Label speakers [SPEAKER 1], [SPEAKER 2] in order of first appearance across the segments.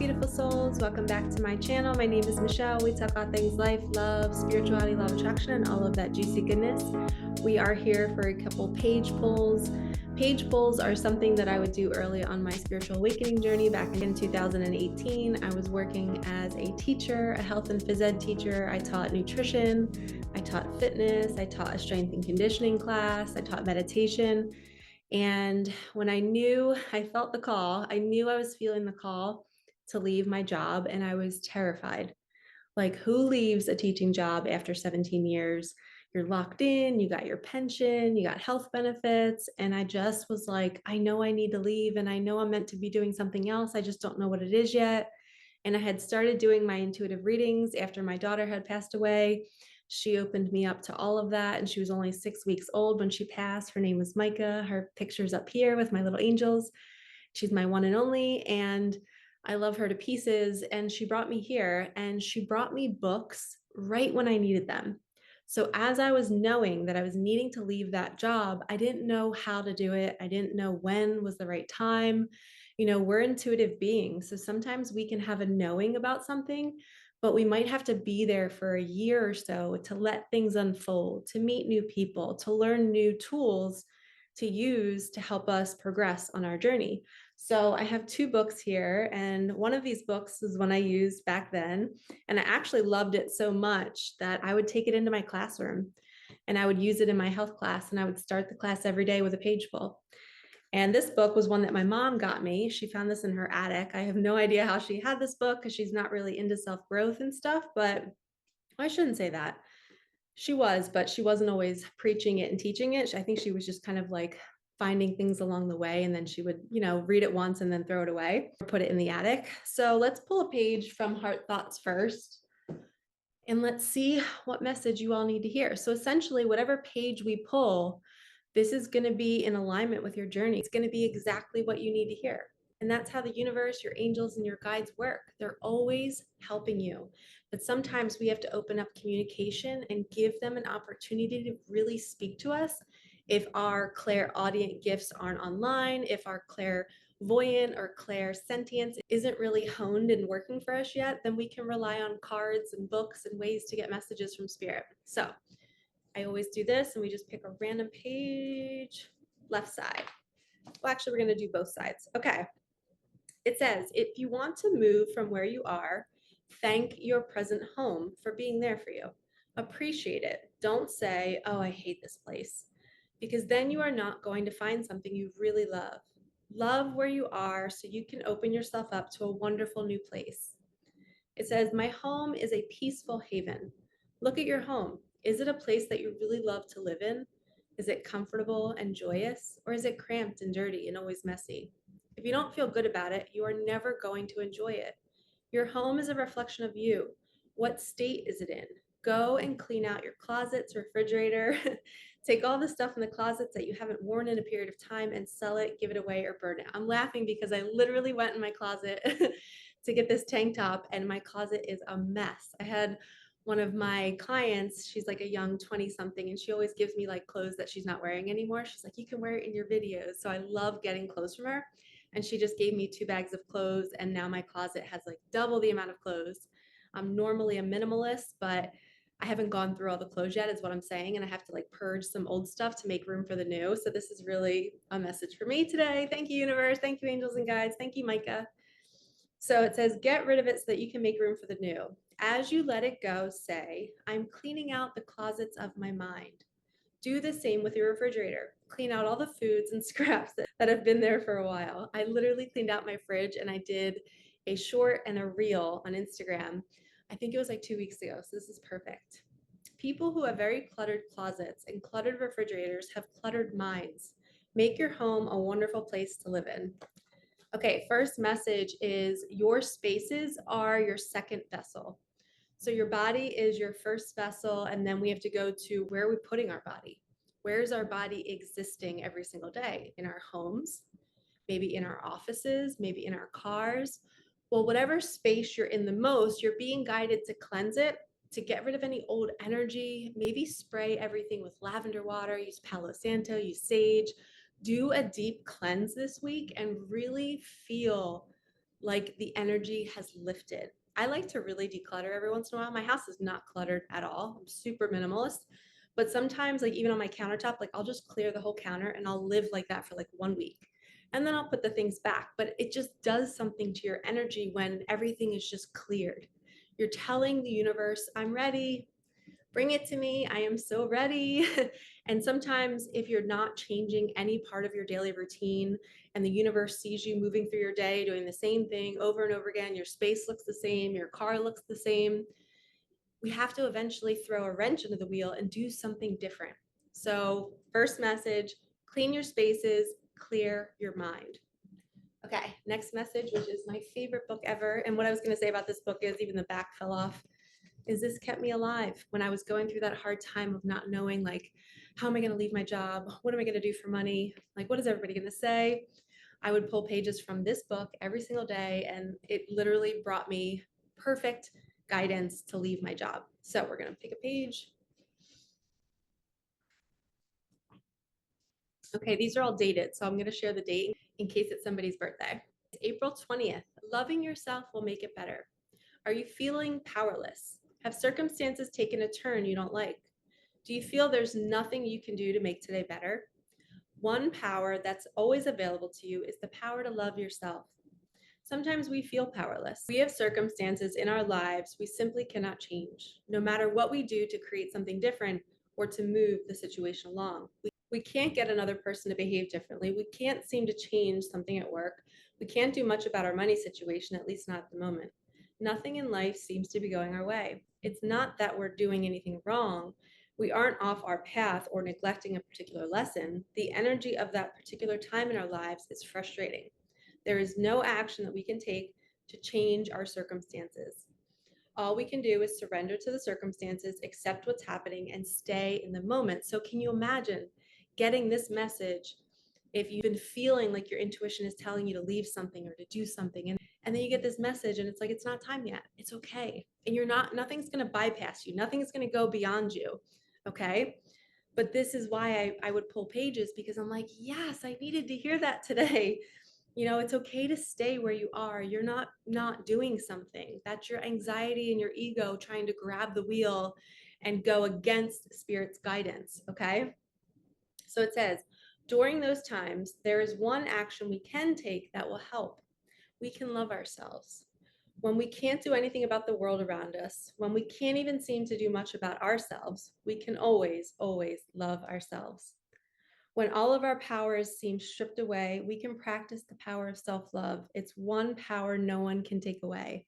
[SPEAKER 1] beautiful souls. Welcome back to my channel. My name is Michelle. We talk all things life, love, spirituality, law of attraction, and all of that juicy goodness. We are here for a couple page pulls. Page pulls are something that I would do early on my spiritual awakening journey back in 2018. I was working as a teacher, a health and phys ed teacher. I taught nutrition, I taught fitness, I taught a strength and conditioning class, I taught meditation. And when I felt the call, I knew I was feeling the call to leave my job, and I was terrified. Like, who leaves a teaching job after 17 years? You're locked in, you got your pension, you got health benefits. And I just was like, I know I need to leave, and I know I'm meant to be doing something else. I just don't know what it is yet. And I had started doing my intuitive readings after my daughter had passed away. She opened me up to all of that, and she was only 6 weeks old when she passed. Her name was Micah. Her picture's up here with my little angels. She's my one and only, and I love her to pieces. And she brought me here, and she brought me books right when I needed them. So as I was knowing that I was needing to leave that job, I didn't know how to do it. I didn't know when was the right time. We're intuitive beings. So sometimes we can have a knowing about something, but we might have to be there for a year or so to let things unfold, to meet new people, to learn new tools to use to help us progress on our journey. So I have two books here, and one of these books is one I used back then, and I actually loved it so much that I would take it into my classroom and I would use it in my health class, and I would start the class every day with a page full. And this book was one that my mom got me. She found this in her attic. I have no idea how she had this book because she's not really into self-growth and stuff, but I shouldn't say that. She was, but she wasn't always preaching it and teaching it. I think she was just kind of like finding things along the way, and then she would, read it once and then throw it away or put it in the attic. So let's pull a page from Heart Thoughts first, and let's see what message you all need to hear. So essentially, whatever page we pull, this is going to be in alignment with your journey. It's going to be exactly what you need to hear. And that's how the universe, your angels, and your guides work. They're always helping you. But sometimes we have to open up communication and give them an opportunity to really speak to us. If our clairaudient gifts aren't online, if our clairvoyant or clairsentience isn't really honed and working for us yet, then we can rely on cards and books and ways to get messages from spirit. So I always do this, and we just pick a random page, left side. Well, actually, we're going to do both sides. Okay. It says, if you want to move from where you are, thank your present home for being there for you. Appreciate it. Don't say, oh, I hate this place, because then you are not going to find something you really love. Love where you are so you can open yourself up to a wonderful new place. It says, my home is a peaceful haven. Look at your home. Is it a place that you really love to live in? Is it comfortable and joyous, or is it cramped and dirty and always messy? If you don't feel good about it, you are never going to enjoy it. Your home is a reflection of you. What state is it in? Go and clean out your closets, refrigerator. Take all the stuff in the closets that you haven't worn in a period of time and sell it, give it away, or burn it. I'm laughing because I literally went in my closet to get this tank top, and my closet is a mess. I had one of my clients, she's like a young 20 something, and she always gives me like clothes that she's not wearing anymore. She's like, you can wear it in your videos. So I love getting clothes from her. And she just gave me 2 bags of clothes, and now my closet has like double the amount of clothes. I'm normally a minimalist, but I haven't gone through all the clothes yet, is what I'm saying. And I have to like purge some old stuff to make room for the new. So this is really a message for me today. Thank you, universe. Thank you, angels and guides. Thank you, Micah. So it says, get rid of it so that you can make room for the new. As you let it go, say, I'm cleaning out the closets of my mind. Do the same with your refrigerator. Clean out all the foods and scraps that have been there for a while. I literally cleaned out my fridge, and I did a short and a reel on Instagram. I think it was like 2 weeks ago. So this is perfect. People who have very cluttered closets and cluttered refrigerators have cluttered minds. Make your home a wonderful place to live in. Okay, first message is your spaces are your second vessel. So your body is your first vessel, and then we have to go to where are we putting our body? Where is our body existing every single day? In our homes, maybe in our offices, maybe in our cars. Well, whatever space you're in the most, you're being guided to cleanse it, to get rid of any old energy, maybe spray everything with lavender water, use Palo Santo, use sage. Do a deep cleanse this week and really feel like the energy has lifted. I like to really declutter every once in a while. My house is not cluttered at all. I'm super minimalist. But sometimes, like even on my countertop, like I'll just clear the whole counter and I'll live like that for like 1 week. And then I'll put the things back. But it just does something to your energy when everything is just cleared. You're telling the universe, I'm ready. Bring it to me. I am so ready. And sometimes, if you're not changing any part of your daily routine and the universe sees you moving through your day, doing the same thing over and over again, your space looks the same, your car looks the same, we have to eventually throw a wrench into the wheel and do something different. So, first message, clean your spaces, clear your mind. Okay, next message, which is my favorite book ever. And what I was going to say about this book is even the back fell off. Is this kept me alive when I was going through that hard time of not knowing, like, how am I going to leave my job? What am I going to do for money? Like, what is everybody going to say? I would pull pages from this book every single day, and it literally brought me perfect guidance to leave my job. So we're going to pick a page. Okay, these are all dated, so I'm going to share the date in case it's somebody's birthday. It's April 20th. Loving yourself will make it better. Are you feeling powerless? Have circumstances taken a turn you don't like? Do you feel there's nothing you can do to make today better? One power that's always available to you is the power to love yourself. Sometimes we feel powerless. We have circumstances in our lives we simply cannot change, no matter what we do to create something different or to move the situation along. We can't get another person to behave differently. We can't seem to change something at work. We can't do much about our money situation, at least not at the moment. Nothing in life seems to be going our way. It's not that we're doing anything wrong. We aren't off our path or neglecting a particular lesson. The energy of that particular time in our lives is frustrating. There is no action that we can take to change our circumstances. All we can do is surrender to the circumstances, accept what's happening, and stay in the moment. So, can you imagine getting this message if you've been feeling like your intuition is telling you to leave something or to do something, and then you get this message and it's like, it's not time yet, it's okay, and you're not, nothing's going to bypass you, nothing's going to go beyond you, okay? But this is why I would pull pages, because I'm like, yes, I needed to hear that today. It's okay to stay where you are. You're not doing something. That's your anxiety and your ego trying to grab the wheel and go against spirit's guidance, okay? So it says, during those times, there is one action we can take that will help. We can love ourselves. When we can't do anything about the world around us, when we can't even seem to do much about ourselves, we can always, always love ourselves. When all of our powers seem stripped away, we can practice the power of self-love. It's one power no one can take away.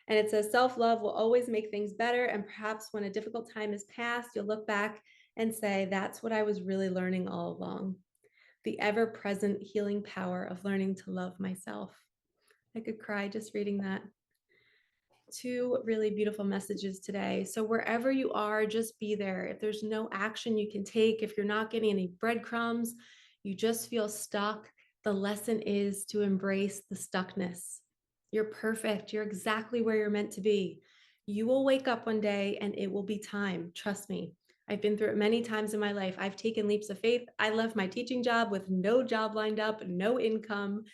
[SPEAKER 1] And it says self-love will always make things better. And perhaps when a difficult time is past, you'll look back and say, that's what I was really learning all along. The ever-present healing power of learning to love myself. I could cry just reading that. Two really beautiful messages today. So wherever you are, just be there. If there's no action you can take, if you're not getting any breadcrumbs, you just feel stuck, the lesson is to embrace the stuckness. You're perfect. You're exactly where you're meant to be. You will wake up one day and it will be time. Trust me. I've been through it many times in my life. I've taken leaps of faith. I left my teaching job with no job lined up, no income,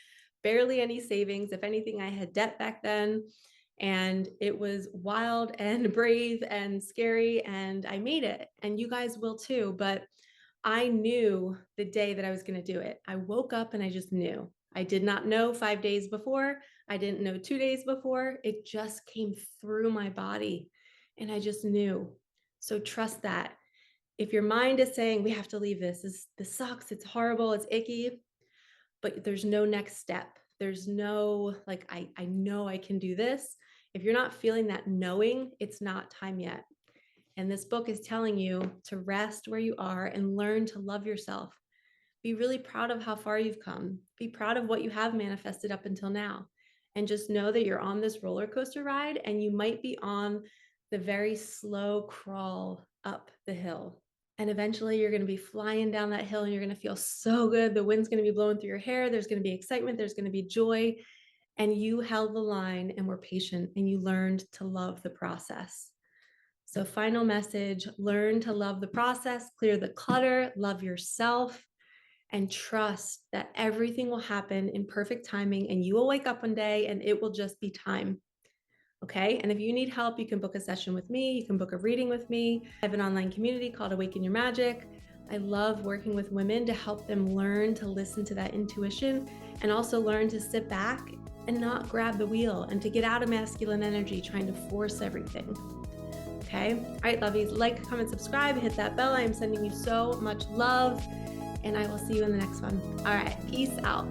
[SPEAKER 1] barely any savings. If anything, I had debt back then. And it was wild and brave and scary, and I made it, and you guys will too. But I knew the day that I was going to do it. I woke up and I just knew. I did not know 5 days before. I didn't know 2 days before. It just came through my body and I just knew. So trust that. If your mind is saying, we have to leave this sucks, it's horrible, it's icky, but there's no next step. There's no, like, I know I can do this. If you're not feeling that knowing, it's not time yet. And this book is telling you to rest where you are and learn to love yourself. Be really proud of how far you've come. Be proud of what you have manifested up until now. And just know that you're on this roller coaster ride and you might be on the very slow crawl up the hill. And eventually you're going to be flying down that hill and you're going to feel so good. The wind's going to be blowing through your hair. There's going to be excitement. There's going to be joy. And you held the line and were patient and you learned to love the process. So final message, learn to love the process, clear the clutter, love yourself, and trust that everything will happen in perfect timing, and you will wake up one day and it will just be time. Okay. And if you need help, you can book a session with me. You can book a reading with me. I have an online community called Awaken Your Magic. I love working with women to help them learn to listen to that intuition and also learn to sit back and not grab the wheel and to get out of masculine energy trying to force everything. Okay. All right, lovies, like, comment, subscribe, hit that bell. I am sending you so much love, and I will see you in the next one. All right. Peace out.